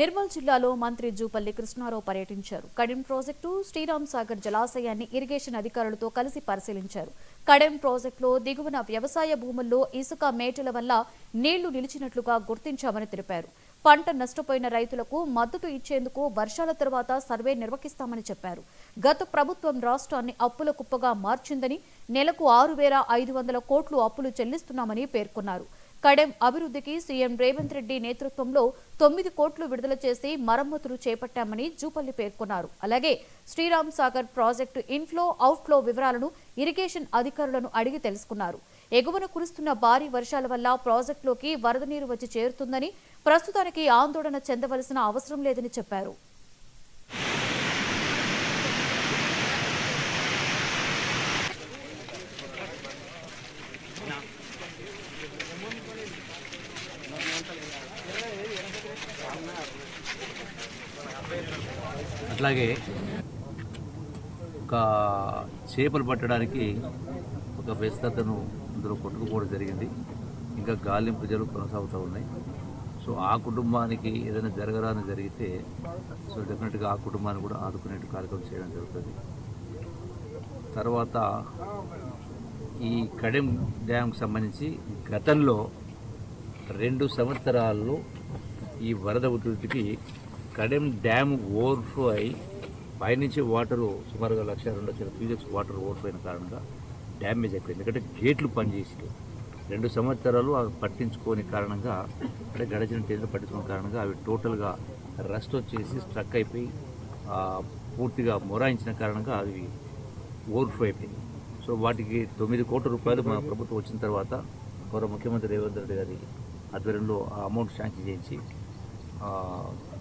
నిర్మల్ జిల్లాలో మంత్రి జూపల్లి కృష్ణారావు పర్యటించారు. కడెం ప్రాజెక్టు, శ్రీరామ్ సాగర్ జలాశయాన్ని ఇరిగేషన్ అధికారులతో కలిసి పరిశీలించారు. కడెం ప్రాజెక్టులో దిగువన వ్యవసాయ భూముల్లో ఇసుక మేటల వల్ల నీళ్లు నిలిచినట్లుగా గుర్తించామని తెలిపారు. పంట నష్టపోయిన రైతులకు మద్దతు ఇచ్చేందుకు వర్షాల తర్వాత సర్వే నిర్వహిస్తామని చెప్పారు. గత ప్రభుత్వం రాష్ట్రాన్ని అప్పుల కుప్పగా మార్చిందని, నెలకు 6,500 కోట్లు అప్పులు చెల్లిస్తున్నామని పేర్కొన్నారు. కడెం అభివృద్ధికి సీఎం రేవంత్ రెడ్డి నేతృత్వంలో 9 కోట్లు విడుదల చేసి మరమ్మతులు చేపట్టామని జూపల్లి పేర్కొన్నారు. అలాగే Sriram Sagar project inflow, outflow వివరాలను ఇరిగేషన్ అధికారులను అడిగి తెలుసుకున్నారు. ఎగువన కురుస్తున్న భారీ వర్షాల వల్ల ప్రాజెక్టులోకి వరద నీరు వచ్చి చేరుతుందని, ప్రస్తుతానికి ఆందోళన చెందవలసిన అవసరం లేదని చెప్పారు. అట్లాగే ఒక చేపలు పట్టడానికి ఒక వ్యస్తతను అందులో కొట్టుకుపోవడం జరిగింది. ఇంకా గాలింపు జరుగు కొనసాగుతూ ఉన్నాయి. సో ఆ కుటుంబానికి ఏదైనా జరగరాని జరిగితే సో డెఫినెట్గా ఆ కుటుంబాన్ని కూడా ఆదుకునేట్టు కార్యక్రమం చేయడం జరుగుతుంది. తర్వాత ఈ కడెం డ్యాంకు సంబంధించి గతంలో 2 సంవత్సరాల్లో ఈ వరద ఉధృతికి కడెం డ్యామ్ ఓవర్ఫ్లో అయి పైనుంచి వాటరు సుమారుగా 1,02,000 క్యూసెక్స్ వాటర్ ఓవర్ఫ్లో అయిన కారణంగా డ్యామేజ్ అయిపోయింది. ఎందుకంటే గేట్లు పనిచేసి 2 సంవత్సరాలు అవి పట్టించుకోని కారణంగా, అంటే గడిచిన టైంలో పట్టించుకునే కారణంగా అవి టోటల్గా రస్ట్ వచ్చేసి స్ట్రక్ అయిపోయి పూర్తిగా మొరాయించిన కారణంగా అవి ఓవర్ఫ్లో అయిపోయింది. సో వాటికి 9 కోట్ల రూపాయలు మన ప్రభుత్వం వచ్చిన తర్వాత గౌరవ ముఖ్యమంత్రి రేవంత్ రెడ్డి గారి ఆధ్వర్యంలో ఆ అమౌంట్ శాంక్షన్ చేయించి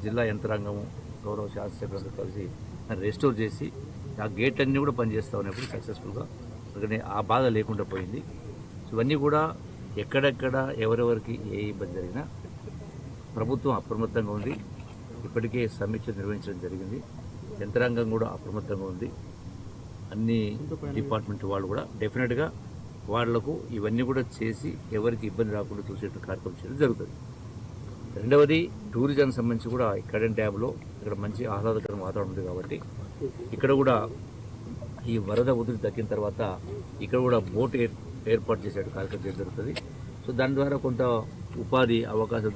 జిల్లా యంత్రాంగము, గౌరవ శాసనసభ్యులతో కలిసి రెస్టోర్ చేసి ఆ గేట్లన్నీ కూడా పనిచేస్తూ ఉన్నప్పుడు సక్సెస్ఫుల్గా, ఎందుకంటే ఆ బాధ లేకుండా పోయింది. సో ఇవన్నీ కూడా ఎక్కడెక్కడ ఎవరెవరికి ఏ ఇబ్బంది జరిగినా ప్రభుత్వం అప్రమత్తంగా ఉంది. ఇప్పటికే సమీక్ష నిర్వహించడం జరిగింది. యంత్రాంగం కూడా అప్రమత్తంగా ఉంది. అన్ని డిపార్ట్మెంట్ వాళ్ళు కూడా డెఫినెట్గా వాళ్లకు ఇవన్నీ కూడా చేసి ఎవరికి ఇబ్బంది రాకుండా చూసేట్టు కార్యక్రమం చేయడం జరుగుతుంది. రెండవది టూరిజం సంబంధించి కూడా కడెం డ్యామ్లో ఇక్కడ మంచి ఆహ్లాదకరమైన వాతావరణం ఉంది కాబట్టి ఇక్కడ కూడా ఈ వరద ఉధృతి తగ్గిన తర్వాత ఇక్కడ కూడా బోట్ ఏర్పాటు చేసే కార్యక్రమం జరుగుతుంది. సో దాని ద్వారా కొంత ఉపాధి అవకాశం